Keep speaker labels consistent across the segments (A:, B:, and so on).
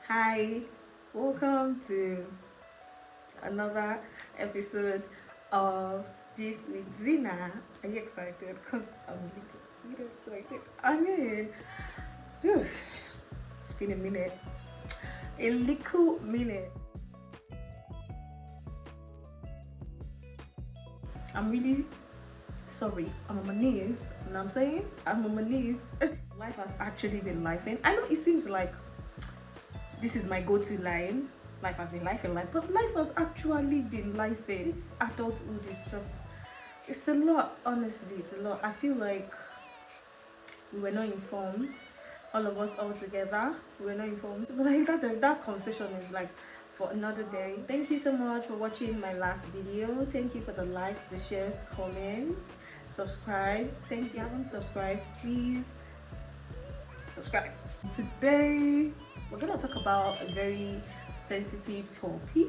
A: Hi, welcome to another episode of Gist with Zina. Are you excited? Because I'm really excited. Whew, it's been a minute, a little minute. I'm really sorry. I'm on my knees. You know what I'm saying? I'm on my knees. Life has actually been lifing. I know it seems like this is my go-to line. Life has been life and life, but life has actually been life. This adulthood is just, it's a lot. Honestly, it's a lot. I feel like we were not informed, all of us all together. We were not informed, but like that conversation is like for another day. Thank you so much for watching my last video. Thank you for the likes, the shares, comments, subscribe. Thank you. If you haven't subscribed, please subscribe. Today we're gonna talk about a very sensitive topic.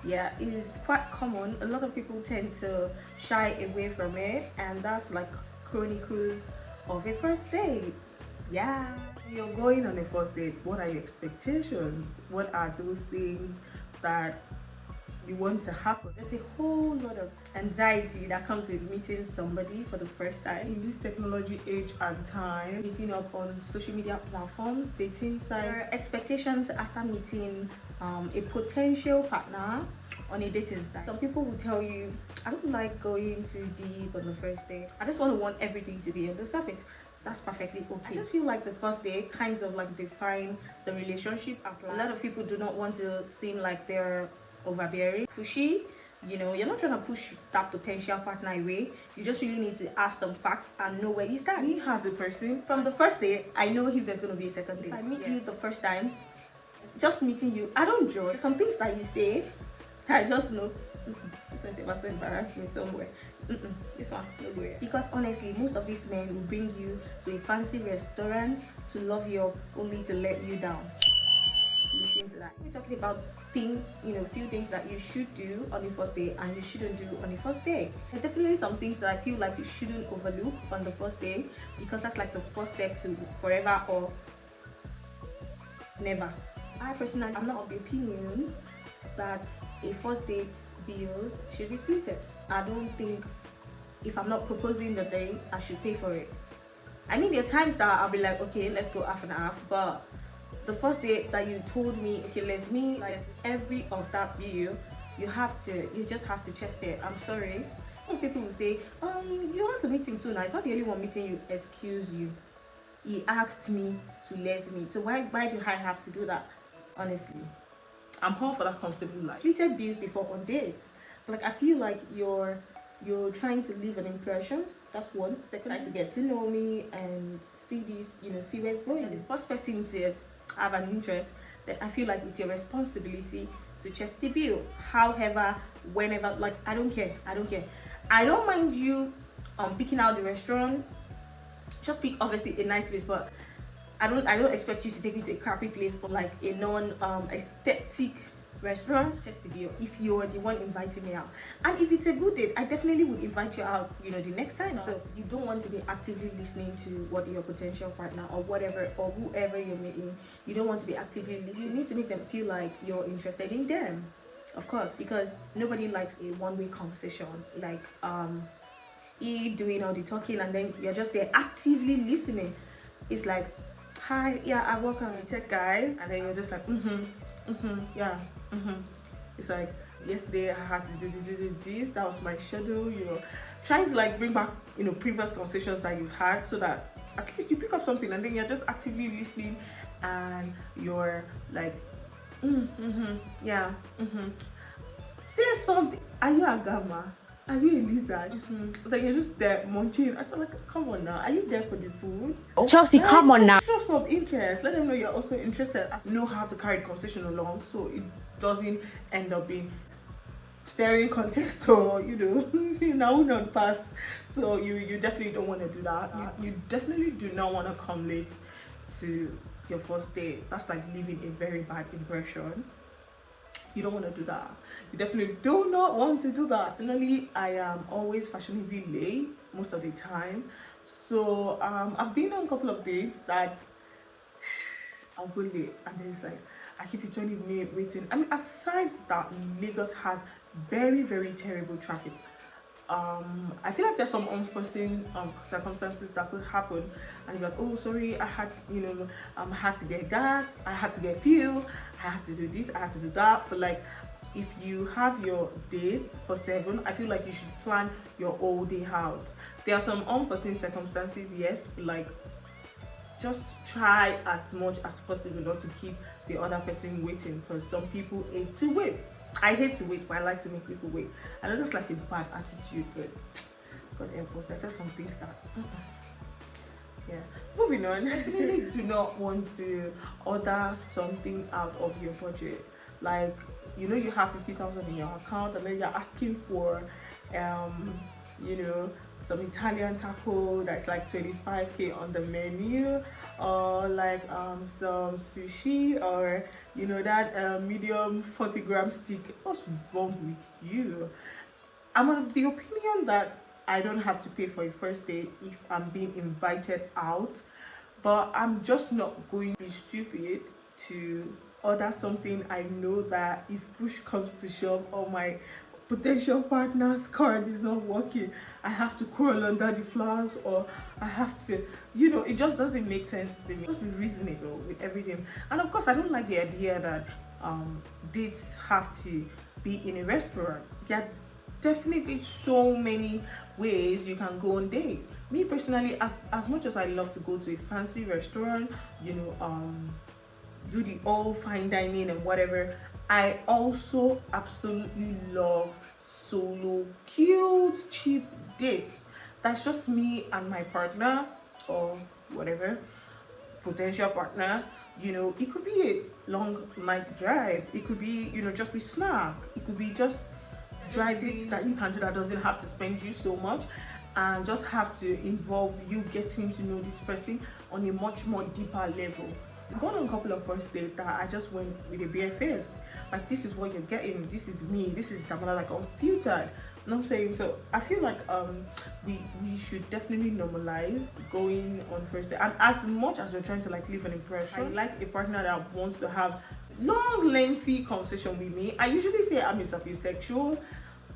A: Yeah, it is quite common. A lot of people tend to shy away from it, and that's like chronicles of a first date. Yeah, you're going on a first date. What are your expectations? What are those things that you want to happen? There's a whole lot of anxiety that comes with meeting somebody for the first time in this technology age and time. Meeting up on social media platforms, dating sites. There are expectations after meeting a potential partner on a dating site. Some people will tell you, I don't like going too deep on the first date. I just want everything to be on the surface. That's perfectly okay. I just feel like the first day kind of like define the relationship. A lot of people do not want to seem like they're overbearing, pushy. You know, you're not trying to push that potential partner away. You just really need to have some facts and know where you stand. Me as a person, from the first day, I know if there's going to be a second day. If I meet you the first time, just meeting you, I don't judge. Some things that you say that I just know this one's about to embarrass me somewhere. This one, no way. Because honestly, most of these men will bring you to a fancy restaurant to love you up only to let you down. Listen to that. We're talking about things, few things that you should do on the first day and you shouldn't do on the first day. There are definitely some things that I feel like you shouldn't overlook on the first day, because that's like the first step to forever or never. I personally am not of the opinion that a first date bills should be split. I don't think if I'm not proposing the day, I should pay for it. I mean, there are times that I'll be like, okay, let's go half and half, but the first day that you told me, okay, let's meet, like every of that bill, you just have to chest it. I'm sorry. Some people will say, you want to meet him too now. It's not the only one meeting you. Excuse you. He asked me to let's meet. So why do I have to do that? Honestly, I'm all for that comfortable life. Splitted bills before on dates. But like I feel like you're trying to leave an impression. That's one. Second, try to get to know me and see this, see where it's going. And the first person to have an interest, that I feel like it's your responsibility to chest the bill. However, whenever, like I don't care. I don't mind you picking out the restaurant. Just pick obviously a nice place, but I don't expect you to take me to a crappy place or like a non aesthetic restaurant. Just the bill if you're the one inviting me out. And if it's a good date, I definitely would invite you out, the next time. So you don't want to be actively listening to what your potential partner or whatever or whoever you're meeting, you don't want to be actively listening. You need to make them feel like you're interested in them, of course, because nobody likes a one-way conversation, like doing all the talking and then you're just there actively listening. It's like, hi, yeah, I work on a tech guy, and then you're just like, yeah, It's like, yesterday I had to do this, that was my schedule, trying to like bring back, previous conversations that you've had, so that at least you pick up something and then you're just actively listening and you're like, yeah, say something. Are you a gamma? Are you a lizard? Like you're just there munching. I said, like, come on now. Are you there for the food?
B: Chelsea, come on now.
A: Show some interest. Let them know you're also interested. Know how to carry the conversation along, so it doesn't end up being staring contest or now not pass. So you definitely don't want to do that. You definitely do not want to come late to your first date. That's like leaving a very bad impression. You don't want to do that. You definitely do not want to do that. Personally, I am always fashionably late most of the time. So I've been on a couple of dates that I'll go late and then it's like, I keep you 20 minutes waiting. I mean, aside that, Lagos has very, very terrible traffic. I feel like there's some unforeseen circumstances that could happen, and you're like, oh sorry, I had, I had to get gas, I had to get fuel, I had to do this, I had to do that. But like, if you have your dates for 7, I feel like you should plan your whole day out. There are some unforeseen circumstances, yes, but like, just try as much as possible not to keep the other person waiting, because some people hate to wait. I hate to wait, but I like to make people wait. I know that's like a bad attitude, but God help us, there's just some things that yeah. Moving on. I really do not want to order something out of your budget. Like, you have 50,000 in your account, and then you're asking for some Italian taco that's like 25k on the menu, or like some sushi, or that medium 40-gram steak. What's wrong with you? I'm of the opinion that I don't have to pay for a first date if I'm being invited out, but I'm just not going to be stupid to order something I know that if push comes to shove, or my potential partner's card is not working, I have to crawl under the flowers, or I have to, it just doesn't make sense to me. Just be reasonable with everything. And of course, I don't like the idea that dates have to be in a restaurant. There are definitely so many ways you can go on date. Me personally, as much as I love to go to a fancy restaurant, do the all fine dining and whatever, I also absolutely love solo cute cheap dates. That's just me and my partner, or whatever potential partner. It could be a long night drive, it could be just with snack, it could be just drive dates that you can do that doesn't have to spend you so much, and just have to involve you getting to know this person on a much more deeper level. I've gone on a couple of first dates that I just went with a bare face. Like, this is what you're getting, this is me, this is Damala, like unfiltered. You know what I'm saying? So I feel like we should definitely normalize going on first date. And as much as we're trying to like leave an impression, I like a partner that wants to have long, lengthy conversation with me. I usually say I'm a sapiosexual,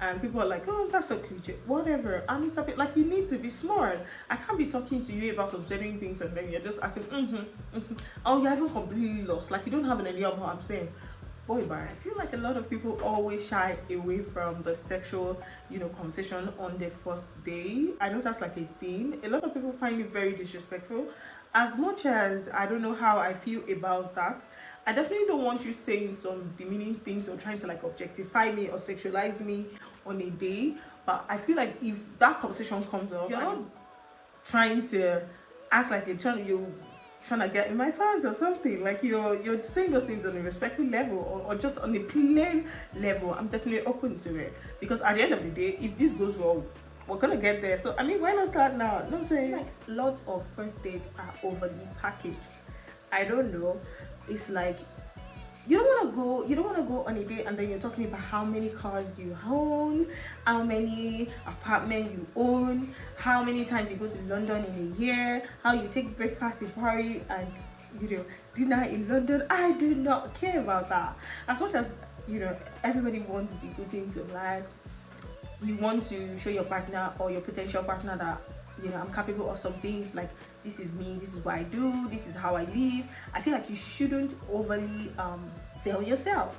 A: and people are like, oh, that's so cliche. Whatever, I'm a like, you need to be smart. I can't be talking to you about some certain things and then you're just acting oh, you haven't completely lost, like you don't have an idea of what I'm saying. Boy, bye. I feel like a lot of people always shy away from the sexual conversation on their first day. I know that's like a thing. A lot of people find it very disrespectful. As much as I don't know how I feel about that, I definitely don't want you saying some demeaning things or trying to like objectify me or sexualize me on a day. But I feel like if that conversation comes up, you're not trying to act like you're trying to get in my fans or something. Like you're saying those things on a respectful level, or just on a plain level. I'm definitely open to it, because at the end of the day, if this goes well, we're gonna get there. So I mean, why not start now? You know what I'm saying? Like, lots of first dates are overly packaged. I don't know. It's like you don't want to go on a date and then you're talking about how many cars you own, how many apartments you own, how many times you go to London in a year, how you take breakfast in Paris and dinner in London. I do not care about that. As much as everybody wants the good things in life, you want to show your partner or your potential partner that I'm capable of some things. Like, this is me, this is what I do, this is how I live. I feel like you shouldn't overly sell yourself.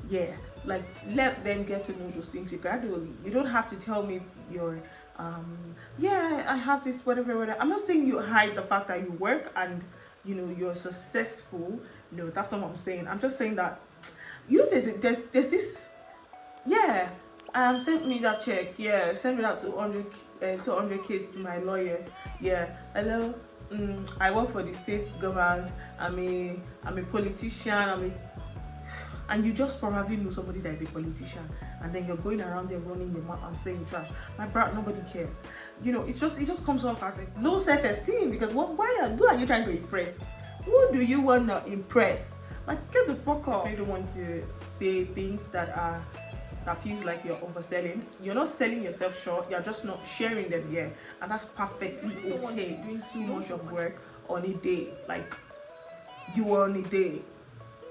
A: Yeah, like, let them get to know those things gradually. You don't have to tell me you're yeah, I have this, whatever. I'm not saying you hide the fact that you work and you're successful. No, that's not what I'm saying. I'm just saying that there's this, yeah, send me that check. Yeah, send me that 200k to my lawyer. Yeah, hello. I work for the state government. I'm a politician. And you just probably know somebody that is a politician, and then you're going around there running your mouth and saying trash. My brat, nobody cares. It just comes off as a low self-esteem, because who are you trying to impress? Who do you want to impress? Like, get the fuck off. I don't want to say things that feels like you're overselling. You're not selling yourself short, you're just not sharing them here, and that's perfectly okay. Doing too much of work on a day, like you were on a day,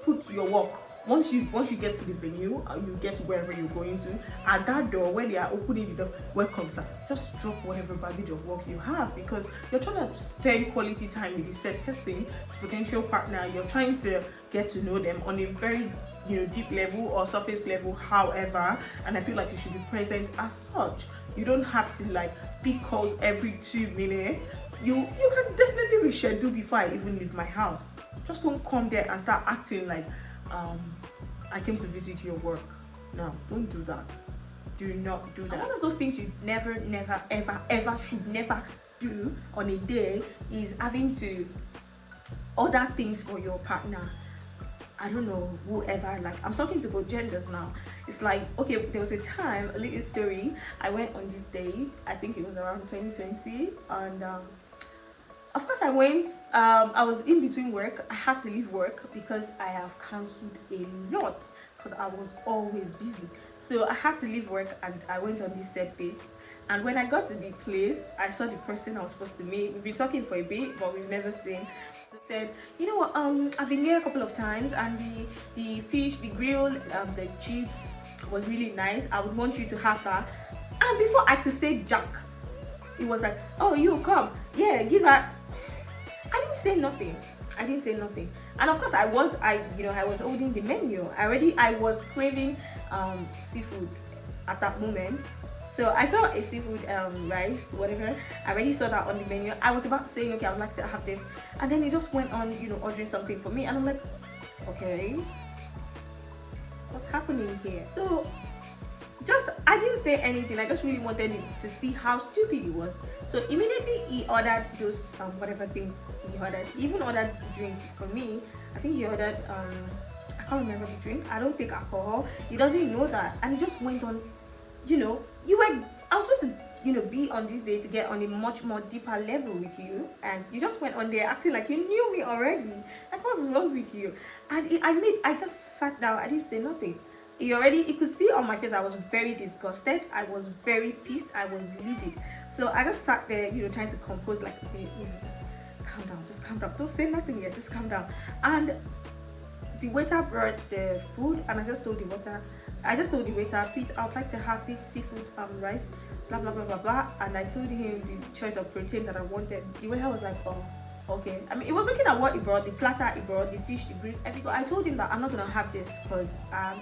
A: put your work. Once you get to the venue, you get to wherever you're going to, at that door, when they are opening the door, welcome sir, just drop whatever baggage of work you have, because you're trying to spend quality time with the said person, potential partner. You're trying to get to know them on a very, deep level or surface level, however, and I feel like you should be present as such. You don't have to like pick calls every 2 minutes. You can definitely reschedule before I even leave my house. Just don't come there and start acting like I came to visit your work. No, don't do that. Do not do that. And one of those things you never, ever should never do on a day is having to order things for your partner. I don't know, whoever, like I'm talking to both genders now. It's like, okay, there was a time, a little story, I went on this date, I think it was around 2020, and of course I went, I was in between work. I had to leave work because I have cancelled a lot because I was always busy. So I had to leave work and I went on this set date. And when I got to the place, I saw the person I was supposed to meet. We've been talking for a bit, but we've never seen. So I said, you know what, I've been here a couple of times, and the fish, the grill, the chips was really nice. I would want you to have that. And before I could say jack, it was like, oh, you come, yeah, give her. I didn't say nothing. And of course I was holding the menu. I was craving seafood at that moment. So I saw a seafood rice, whatever. I already saw that on the menu. I was about saying, okay, I would like to have this. And then he just went on, ordering something for me. And I'm like, okay, what's happening here? So I didn't say anything. I just really wanted to see how stupid he was. So immediately he ordered those whatever things he ordered. He even ordered drink for me. I think he ordered I can't remember the drink. I don't take alcohol. He doesn't know that, and he just went on. I was supposed to be on this day to get on a much more deeper level with you, and you just went on there acting like you knew me already. Like, what's wrong with you? And I just sat down. I didn't say nothing. You could see on my face I was very disgusted. I was very pissed. I was livid. So I just sat there, trying to compose, like, okay, just calm down. Don't say nothing yet, just calm down. And the waiter brought the food, and I just told the waiter, please, I would like to have this seafood rice, blah blah blah blah blah. And I told him the choice of protein that I wanted. The waiter was like, oh, okay. I mean, he was looking at what he brought, the platter he brought, the fish, the grill, everything. So I told him that I'm not gonna have this because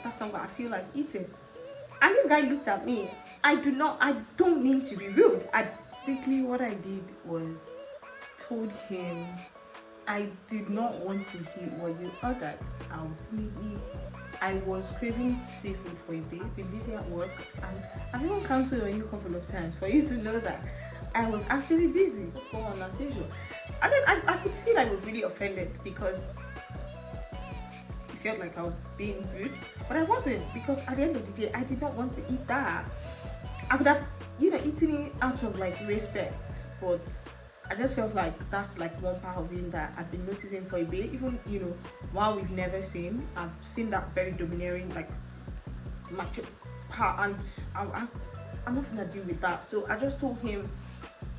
A: that's not what I feel like eating. And this guy looked at me. I don't mean to be rude. Basically what I did was told him I did not want to hear what you ordered. I was craving seafood for a bit, been busy at work, and I've even cancelled on you a couple of times for you to know that I was actually busy. Just go on as usual. And then I could see that I was really offended because it felt like I was being rude, but I wasn't, because at the end of the day, I did not want to eat that. I could have, eaten it out of like respect, but I just felt like that's like one part of him that I've been noticing for a bit. Even, while we've never seen, I've seen that very domineering, like, macho part, and I'm not gonna deal with that. So I just told him,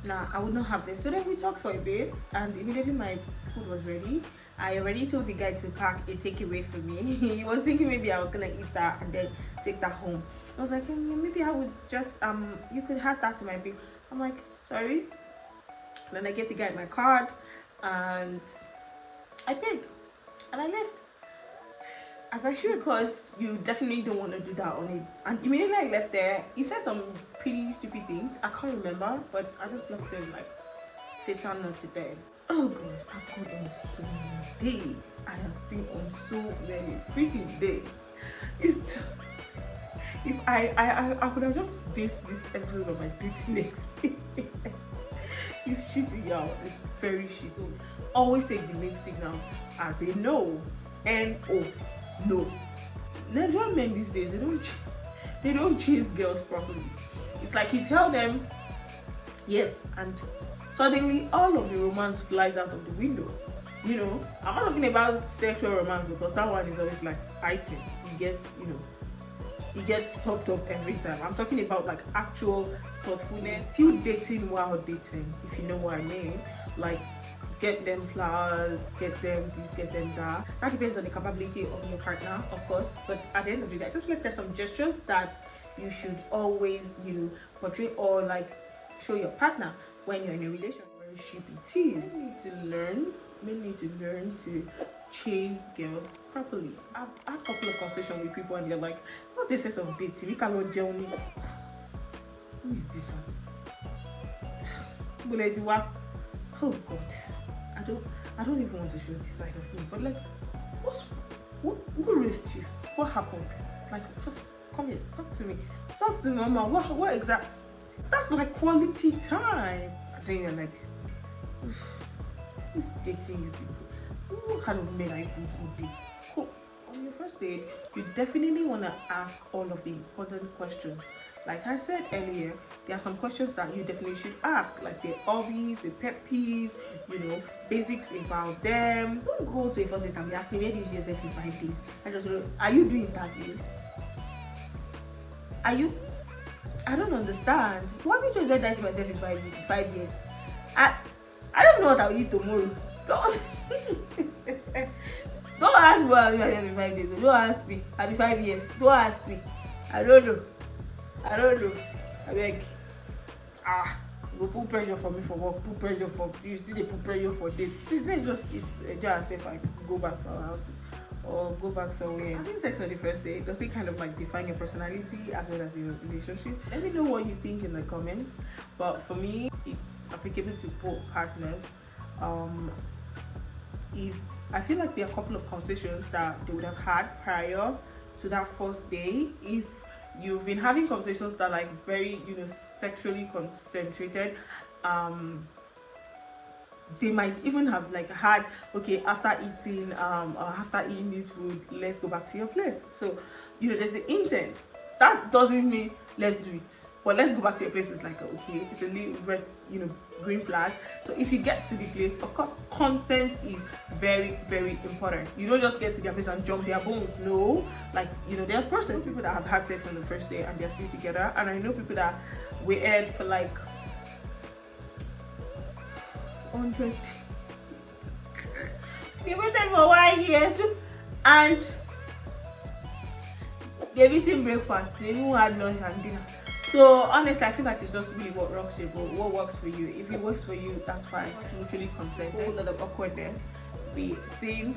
A: nah, I would not have this. So then we talked for a bit, and immediately my food was ready. I already told the guy to pack a takeaway for me. He was thinking maybe I was gonna eat that and then take that home. I was like, yeah, maybe I would just you could add that to my bill. I'm like, sorry. And then I gave the guy my card and I paid and I left. As I should, because you definitely don't want to do that on it. And immediately I left there, he said some pretty stupid things. I can't remember, but I just blocked him like Satan not today. Oh god, I've gone on so many dates. I have been on so many freaking dates. It's just, if I could have just based this episode of my dating experience. It's shitty, y'all. It's very shitty. Always take the mixed signals as a no. N-O. No. Nigerian men these days, they don't chase girls properly. It's like you tell them yes, and suddenly all of the romance flies out of the window. I'm not talking about sexual romance, because that one is always like fighting. He gets talked up every time. I'm talking about like actual thoughtfulness, still dating while dating, if you know what I mean. Like get them flowers, get them this, get them that. That depends on the capability of your partner, of course. But at the end of the day, I just feel like there's some gestures that you should always, portray or like show your partner when you're in a relationship. It is. Men need to learn to chase girls properly. I've had a couple of conversations with people and they're like, what's the sense of dating? We cannot gel me. Who is this one? Oh God. I don't even want to show this side of me. But like, who raised you? What happened? Like, just come here, talk to me. Talk to mama. What exactly? That's like quality time. And then you're like, who's dating you people? What kind of men are you people date? Cool. On your first date, you definitely want to ask all of the important questions. Like I said earlier, there are some questions that you definitely should ask, like their hobbies, their pet peeves, basics about them. Don't go to a first date and be asking, where do you see yourself in 5 days? I just know, are you doing interview? I don't understand. Why would you just see myself in 5 years? I don't know what I'll eat tomorrow. Don't ask me what I'll eat in 5 days. Don't ask me. I'll be 5 years. Don't ask me. I don't know. I beg. Go put pressure for me for work. Put pressure for you. Still they put pressure for dates. Please let's just enjoy ourselves and go back to our houses or go back somewhere. Having sex on the first day, does it kind of like define your personality as well as your relationship? Let me know what you think in the comments. But for me, it's applicable to both partners. If I feel like there are a couple of conversations that they would have had prior to that first day. If you've been having conversations that are like very sexually concentrated, they might even have like had, okay, after eating this food, let's go back to your place. So there's the intent. That doesn't mean let's do it, but let's go back to your place. It's like, okay, it's a little red green flag. So if you get to the place, of course consent is very, very important. You don't just get to their place and jump their bones. No, like there are process people that have had sex on the first day and they're still together, and I know people that waited for like 100 they waited for 1 year and they've eaten breakfast, they even had lunch and dinner. So honestly, I feel like it's just really what rocks your boat, what works for you. If it works for you, that's fine. It's mutually consented. A whole lot of awkwardness be seeing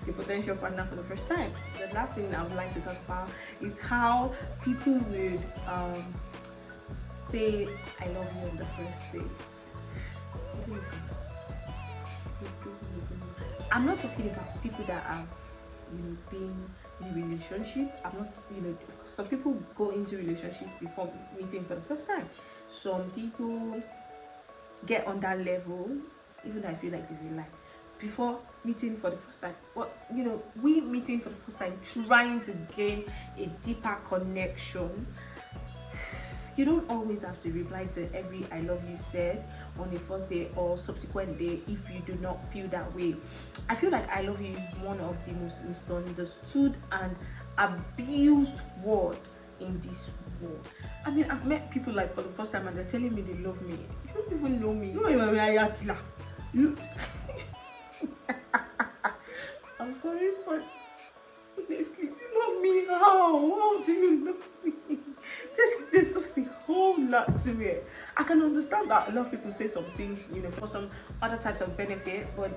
A: the potential partner for the first time. The last thing I would like to talk about is how people would say I love you on the first date. I'm not talking about people that have been in a relationship. I'm not some people go into relationship before meeting for the first time. Some people get on that level, even though I feel like it's a lie, before meeting for the first time. Well, we meeting for the first time, trying to gain a deeper connection. You don't always have to reply to every I love you said on the first day or subsequent day if you do not feel that way. I feel like I love you is one of the most misunderstood and abused word in this world. I mean, I've met people like for the first time and they're telling me they love me. You don't even know me. You don't even know me. You I'm sorry, but honestly, you love me. How do you love me? There's just a whole lot to it. I can understand that a lot of people say some things, for some other types of benefit, but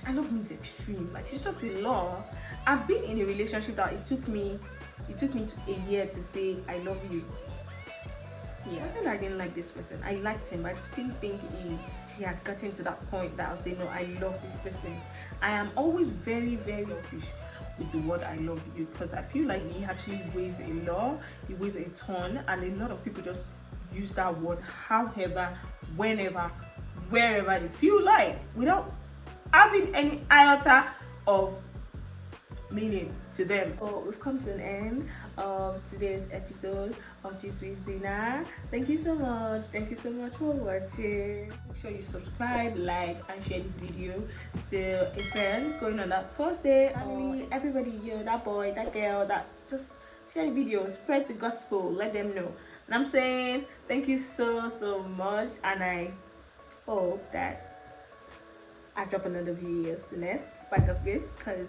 A: I love me is extreme. Like, it's just the law. I've been in a relationship that it took me a year to say I love you. Yeah, I said I didn't like this person. I liked him, but I just didn't think he had gotten to that point that I'll say no, I love this person. I am always very, very selfish with the word I love you, because I feel like he actually weighs a lot, he weighs a ton, and a lot of people just use that word however, whenever, wherever they feel like, without having any iota of meaning to them. Oh, we've come to an end of today's episode of Gist with Zina. Thank you so much for watching. Make sure you subscribe, like, and share this video to a friend going on that first day. Family, everybody, that boy, that girl, that just share the video, spread the gospel, let them know. And I'm saying thank you so much, and I hope that I drop another video next by God's grace, because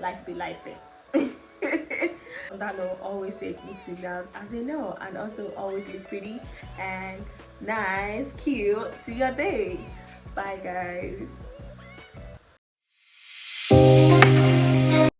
A: life be life. On that note, always take mixed signals as you know, and also always look pretty and nice, cute to your day. Bye guys.